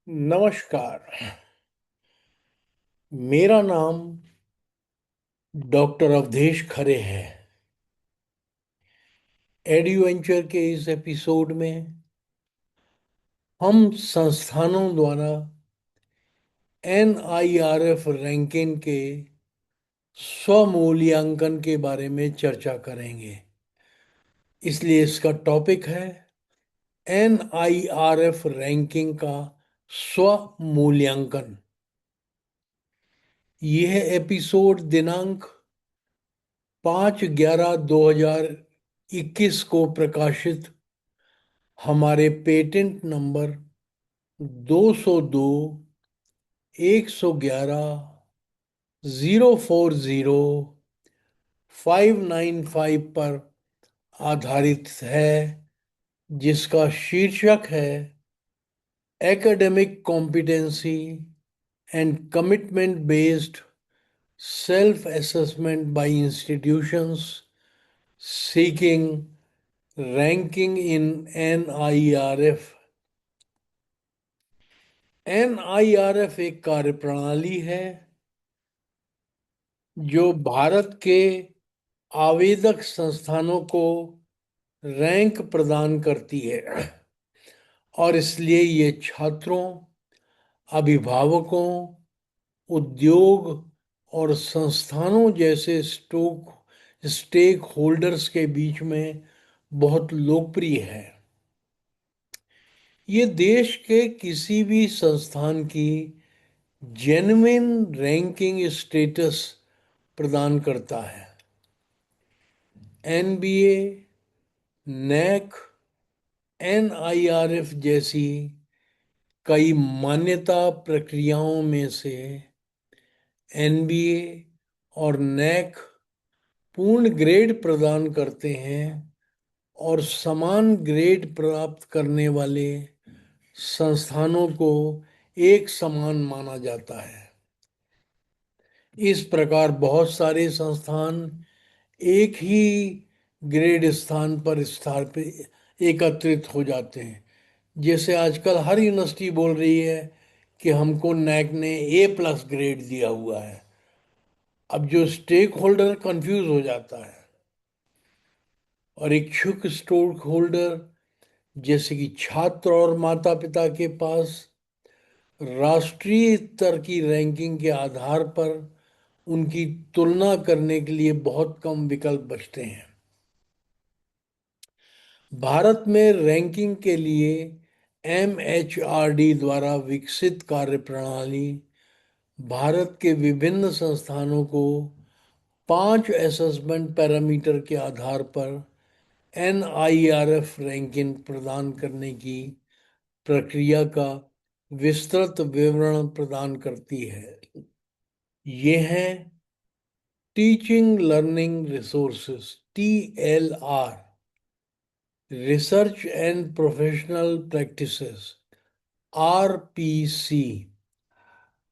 नमस्कार। मेरा नाम डॉक्टर अवधेश खरे है। एडवेंचर के इस एपिसोड में हम संस्थानों द्वारा NIRF रैंकिंग के स्वमूल्यांकन के बारे में चर्चा करेंगे। इसलिए इसका टॉपिक है NIRF रैंकिंग का स्वमूल्यांकन। यह एपिसोड दिनांक 5/11/2021 को प्रकाशित हमारे पेटेंट नंबर 202 111 040 595 पर आधारित है, जिसका शीर्षक है academic competency and commitment based self assessment bye institutions seeking ranking in NIRF। NIRF एक कार्यप्रणाली है जो भारत के आवेदक संस्थानों को रैंक प्रदान करती है और इसलिए ये छात्रों, अभिभावकों, उद्योग और संस्थानों जैसे स्टेक होल्डर्स के बीच में बहुत लोकप्रिय है। ये देश के किसी भी संस्थान की जेन्युइन रैंकिंग स्टेटस प्रदान करता है। NBA, NAC, NIRF जैसी कई मान्यता प्रक्रियाओं में से NBA और NAC पूर्ण ग्रेड प्रदान करते हैं और समान ग्रेड प्राप्त करने वाले संस्थानों को एक समान माना जाता है। इस प्रकार बहुत सारे संस्थान एक ही ग्रेड स्थान पर स्थापित एकत्रित हो जाते हैं। जैसे आजकल हर यूनिवर्सिटी बोल रही है कि हमको नैक ने A+ ग्रेड दिया हुआ है। अब जो स्टेक होल्डर कंफ्यूज हो जाता है और इच्छुक स्टेक होल्डर जैसे कि छात्र और माता पिता के पास राष्ट्रीय स्तर की रैंकिंग के आधार पर उनकी तुलना करने के लिए बहुत कम विकल्प बचते हैं। भारत में रैंकिंग के लिए MHRD द्वारा विकसित कार्यप्रणाली भारत के विभिन्न संस्थानों को 5 असेसमेंट पैरामीटर के आधार पर NIRF रैंकिंग प्रदान करने की प्रक्रिया का विस्तृत विवरण प्रदान करती है। ये हैं teaching learning resources TLR, research and professional practices RPC,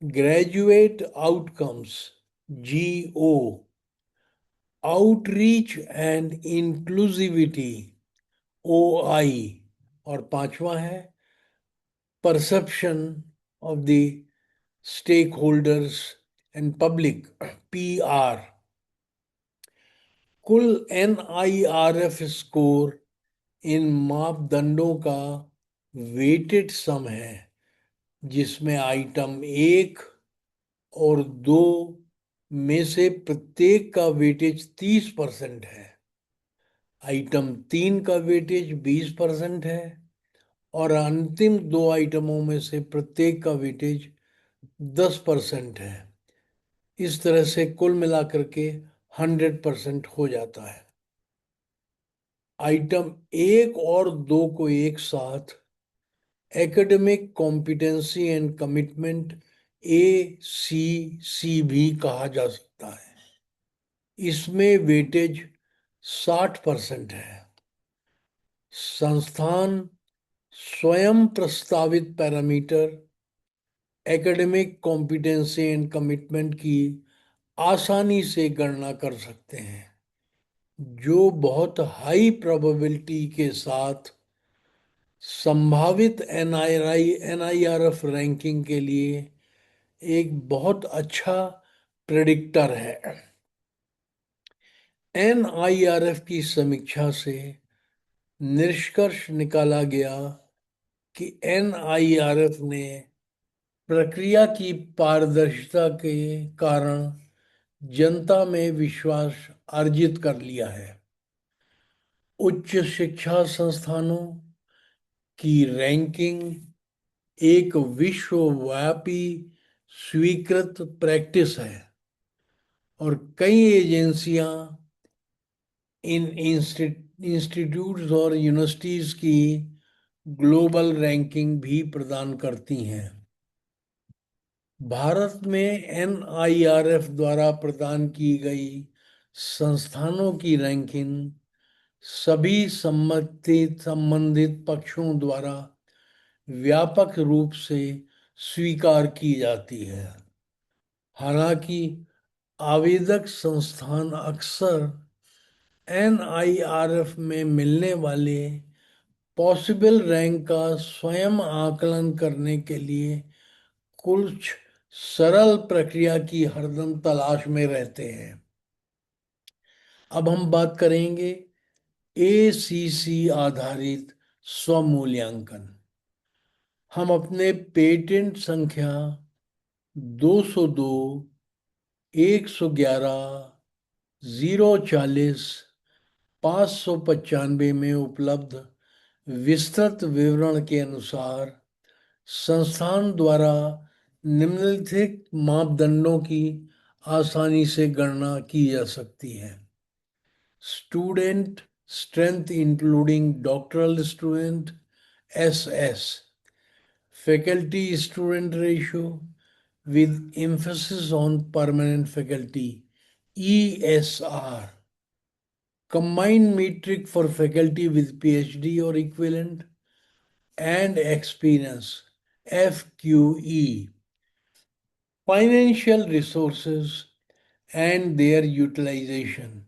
graduate outcomes GO, outreach and inclusivity OI, और पांचवा है perception of the stakeholders and public PR। कुल NIRF स्कोर इन मापदंडों का वेटेड सम है, जिसमें आइटम 1 और 2 में से प्रत्येक का वेटेज 30% है, आइटम 3 का वेटेज 20% है और अंतिम दो आइटमों में से प्रत्येक का वेटेज 10% है। इस तरह से कुल मिलाकर के 100% हो जाता है। आइटम 1 और 2 को एक साथ academic competency and commitment ACC भी कहा जा सकता है। इसमें वेटेज 60% है। संस्थान स्वयं प्रस्तावित parameter academic competency and commitment की आसानी से गणना कर सकते हैं, जो बहुत हाई प्रोबेबिलिटी के साथ संभावित एनआईआरएफ रैंकिंग के लिए एक बहुत अच्छा प्रेडिक्टर है। एनआईआरएफ की समीक्षा से निष्कर्ष निकाला गया कि एनआईआरएफ ने प्रक्रिया की पारदर्शिता के कारण जनता में विश्वास अर्जित कर लिया है। उच्च शिक्षा संस्थानों की रैंकिंग एक विश्वव्यापी स्वीकृत प्रैक्टिस है और कई एजेंसियां इन इंस्टीट्यूट्स और यूनिवर्सिटीज की ग्लोबल रैंकिंग भी प्रदान करती हैं। भारत में एनआईआरएफ द्वारा प्रदान की गई संस्थानों की रैंकिंग सभी संबंधित पक्षों द्वारा व्यापक रूप से स्वीकार की जाती है। हालांकि आवेदक संस्थान अक्सर एनआईआरएफ में मिलने वाले पॉसिबल रैंक का स्वयं आकलन करने के लिए कुछ सरल प्रक्रिया की हरदम तलाश में रहते हैं। अब हम बात करेंगे एसीसी आधारित स्वमूल्यांकन। हम अपने पेटेंट संख्या 202, 111, 040, 595 में उपलब्ध विस्तृत विवरण के अनुसार संस्थान द्वारा निम्नलिखित मापदंडों की आसानी से गणना की जा सकती है। Student strength including doctoral student SS, faculty student ratio with emphasis on permanent faculty ESR, combined metric for faculty with PhD or equivalent and experience FQE, financial resources and their utilization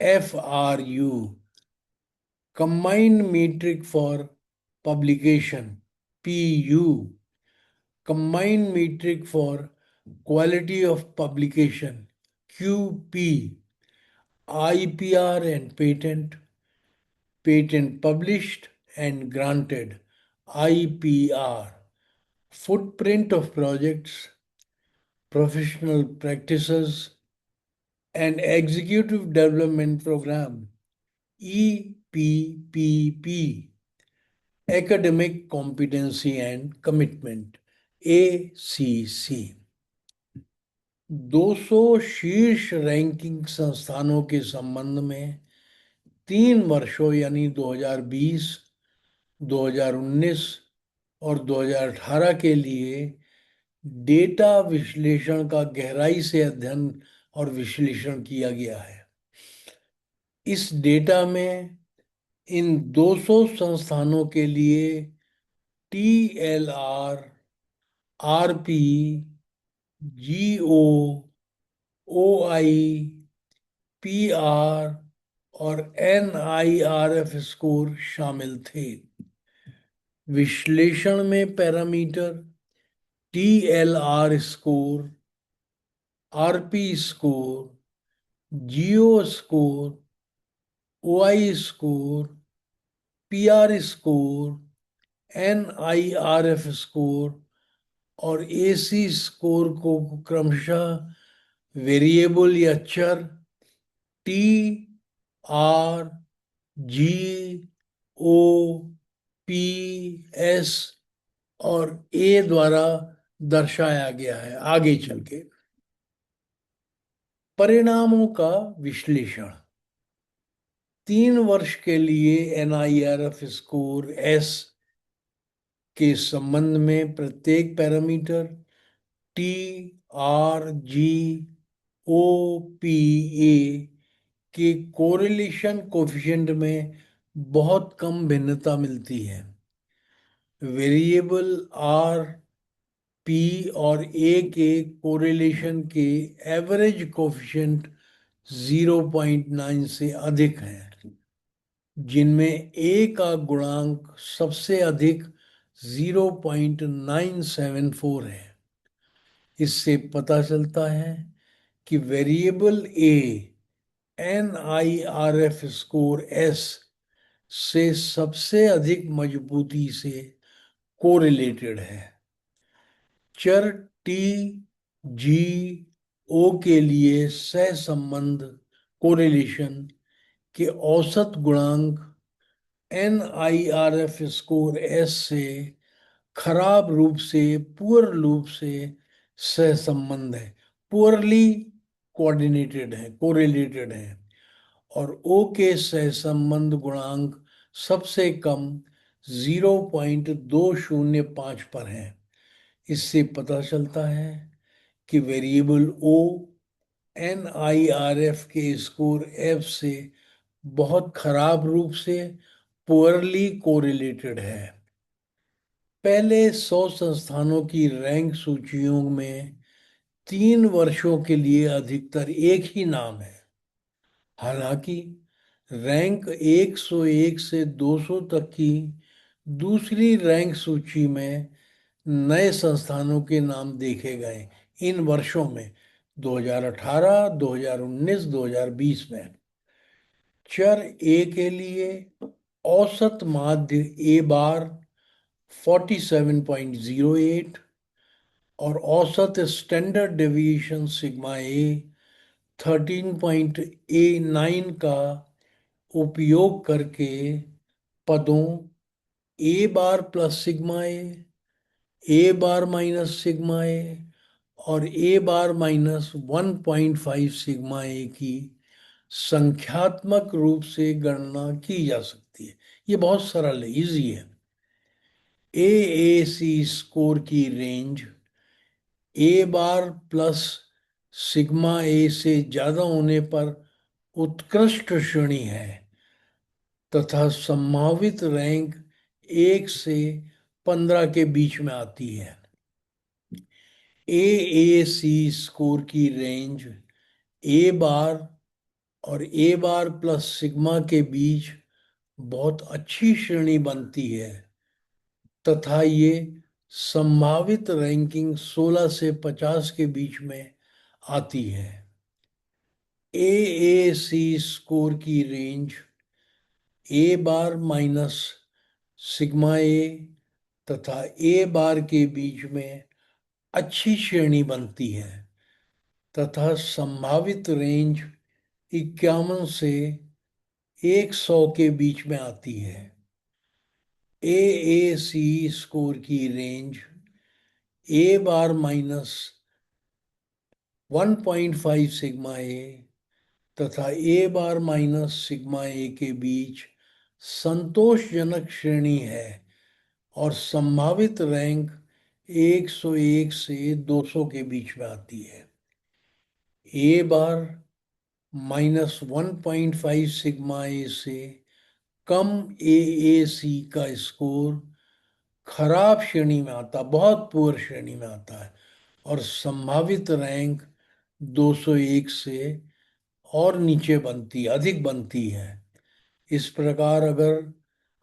FRU, combined metric for publication PU, combined metric for quality of publication QP, IPR and patent published and granted IPR, footprint of projects, professional practices, and executive development program EPPP, academic competency and commitment ACC। 200 शीर्ष ranking संस्थानों के संबंध में 3 वर्षों यानी 2020, 2019 और 2018 के लिए डेटा विश्लेषण का गहराई से अध्ययन और विश्लेषण किया गया है। इस डेटा में इन 200 संस्थानों के लिए TLR, RP, GO, OI, PR और NIRF स्कोर शामिल थे। विश्लेषण में parameter TLR score, RP score, GO score, OI score, PR score, NIRF score और AC स्कोर को क्रमशः वेरिएबल या चर TRGOPS और A द्वारा दर्शाया गया है। आगे चल के परिणामों का विश्लेषण। 3 वर्ष के लिए NIRF स्कोर S के संबंध में प्रत्येक पैरामीटर TRGOPA के कोरिलेशन कोफिशिएंट में बहुत कम भिन्नता मिलती है। वेरिएबल R, P और A के कोरिलेशन के एवरेज कोफिशिएंट 0.9 से अधिक है। जिनमें ए का गुणांक सबसे अधिक 0.974 है। इससे पता चलता है कि वेरिएबल ए NIRF स्कोर एस से सबसे अधिक मजबूती से कोरिलेटेड है। चर टी जी ओ के लिए सहसंबंध कोरिलेशन के औसत गुणांक NIRF स्कोर एस से खराब रूप से पुअर रूप से सहसंबंध है, पुअरली कोऑर्डिनेटेड है, कोरिलेटेड है। और ओ के सहसंबंध गुणांक सबसे कम 0.205 पर है। इससे पता चलता है कि वेरिएबल ओ NIRF के स्कोर एफ से बहुत खराब रूप से पुअरली कोरिलेटेड है। पहले 100 संस्थानों की रैंक सूचियों में 3 वर्षों के लिए अधिकतर एक ही नाम है। हालांकि रैंक 101 से 200 तक की दूसरी रैंक सूची में नए संस्थानों के नाम देखे गए इन वर्षों में 2018, 2019, 2020 में। चर ए के लिए औसत माध्य ए बार 47.08 और औसत स्टैंडर्ड डेविएशन सिग्मा ए 13.9 का उपयोग करके पदों ए बार प्लस सिग्मा ए बार माइनस सिग्मा ए और ए बार माइनस 1.5 सिग्मा ए की संख्यात्मक रूप से गणना की जा सकती है। ये बहुत सरल है, इजी है। AAC स्कोर की range A bar plus sigma A से ज्यादा होने पर उत्कृष्ट श्रेणी है तथा संभावित रैंक 1 से 15 के बीच में आती है। AAC स्कोर की रेंज ए बार और ए बार प्लस सिग्मा के बीच बहुत अच्छी श्रेणी बनती है तथा ये संभावित रैंकिंग 16 से 50 के बीच में आती है। AAC स्कोर की range A bar minus sigma A तथा ए बार के बीच में अच्छी श्रेणी बनती है तथा संभावित रेंज 51 से 100 के बीच में आती है। AAC स्कोर की range A bar minus 1.5 sigma A तथा ए बार माइनस सिग्मा ए के बीच संतोषजनक श्रेणी है और संभावित रैंक 101 से 200 के बीच में आती है। ए बार माइनस 1.5 सिग्मा ए से कम AAC का स्कोर खराब श्रेणी में आता, बहुत पुअर श्रेणी में आता है और संभावित रैंक 201 से और नीचे बनती, अधिक बनती है। इस प्रकार अगर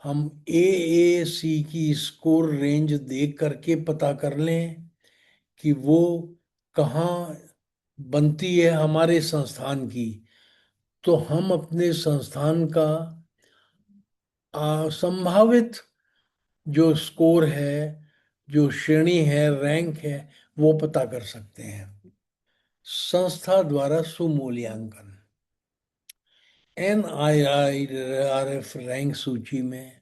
हम AAC की स्कोर रेंज देख करके पता कर लें कि वो कहाँ बनती है हमारे संस्थान की, तो हम अपने संस्थान का संभावित जो स्कोर है, जो श्रेणी है, रैंक है, वो पता कर सकते हैं। संस्था द्वारा सुमूल्यांकन। NIRF रैंक सूची में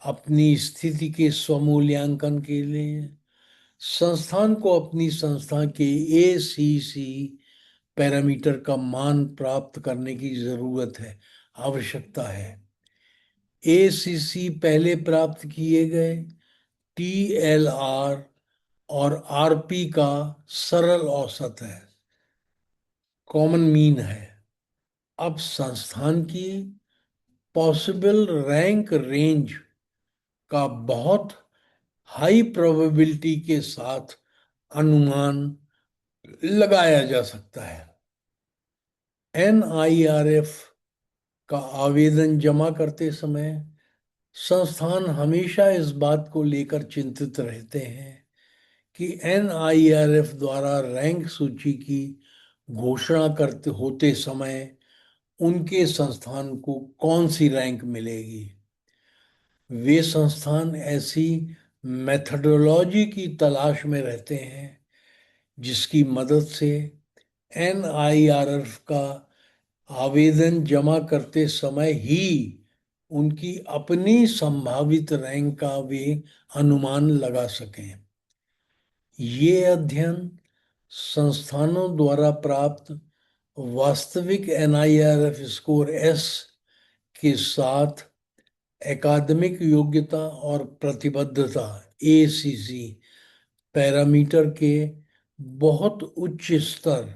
अपनी स्थिति के स्वमूल्यांकन के लिए संस्थान को अपनी संस्था के ACC पैरामीटर का मान प्राप्त करने की जरूरत है, आवश्यकता है। ACC पहले प्राप्त किए गए TLR और RP का सरल औसत है, कॉमन मीन है। अब संस्थान की पॉसिबल रैंक रेंज का बहुत हाई प्रोबेबिलिटी के साथ अनुमान लगाया जा सकता है। NIRF का आवेदन जमा करते समय संस्थान हमेशा इस बात को लेकर चिंतित रहते हैं कि एनआईआरएफ द्वारा रैंक सूची की घोषणा करते होते समय उनके संस्थान को कौन सी रैंक मिलेगी। वे संस्थान ऐसी मेथडोलॉजी की तलाश में रहते हैं जिसकी मदद से एनआईआरएफ का आवेदन जमा करते समय ही उनकी अपनी संभावित रैंक का वे अनुमान लगा सकें। ये अध्ययन संस्थानों द्वारा प्राप्त वास्तविक एनआईआरएफ स्कोर एस के साथ एकादमिक योग्यता और प्रतिबद्धता एसीसी पैरामीटर के बहुत उच्च स्तर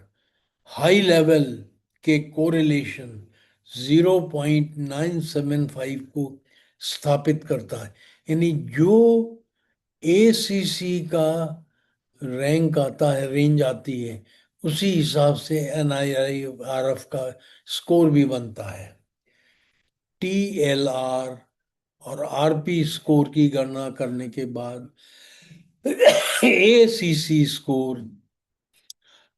हाई लेवल के कोरिलेशन 0.975 को स्थापित करता है। यानी जो एसीसी का रैंक आता है, रेंज आती है, उसी हिसाब से एनआईआरएफ का स्कोर भी बनता है। टीएलआर और आरपी स्कोर की गणना करने के बाद एसीसी स्कोर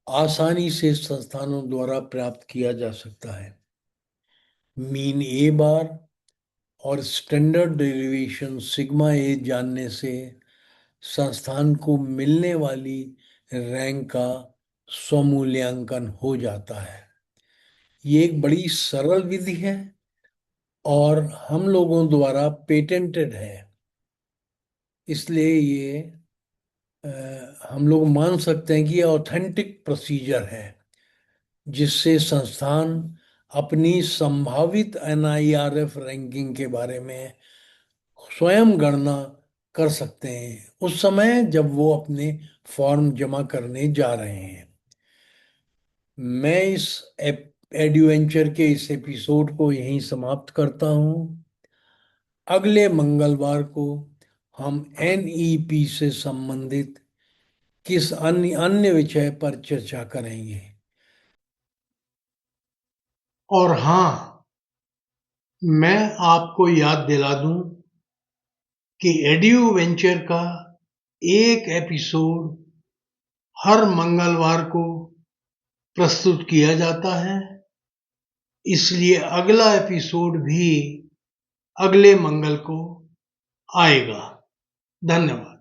आसानी से संस्थानों द्वारा प्राप्त किया जा सकता है। मीन ए बार और स्टैंडर्ड डेरिवेशन सिग्मा ए जानने से संस्थान को मिलने वाली रैंक का स्वमूल्यांकन हो जाता है। ये एक बड़ी सरल विधि है और हम लोगों द्वारा पेटेंटेड है, इसलिए ये हम लोग मान सकते हैं कि ये ऑथेंटिक प्रोसीजर है जिससे संस्थान अपनी संभावित एनआईआरएफ रैंकिंग के बारे में स्वयं गणना कर सकते हैं उस समय जब वो अपने फॉर्म जमा करने जा रहे हैं। मैं इस एडवेंचर के इस एपिसोड को यहीं समाप्त करता हूँ। अगले मंगलवार को हम एनईपी से संबंधित किस अन्य विषय पर चर्चा करेंगे। और हाँ, मैं आपको याद दिला दूं कि एड्यू वेंचर का एक एपिसोड हर मंगलवार को प्रस्तुत किया जाता है, इसलिए अगला एपिसोड भी अगले मंगल को आएगा। धन्यवाद।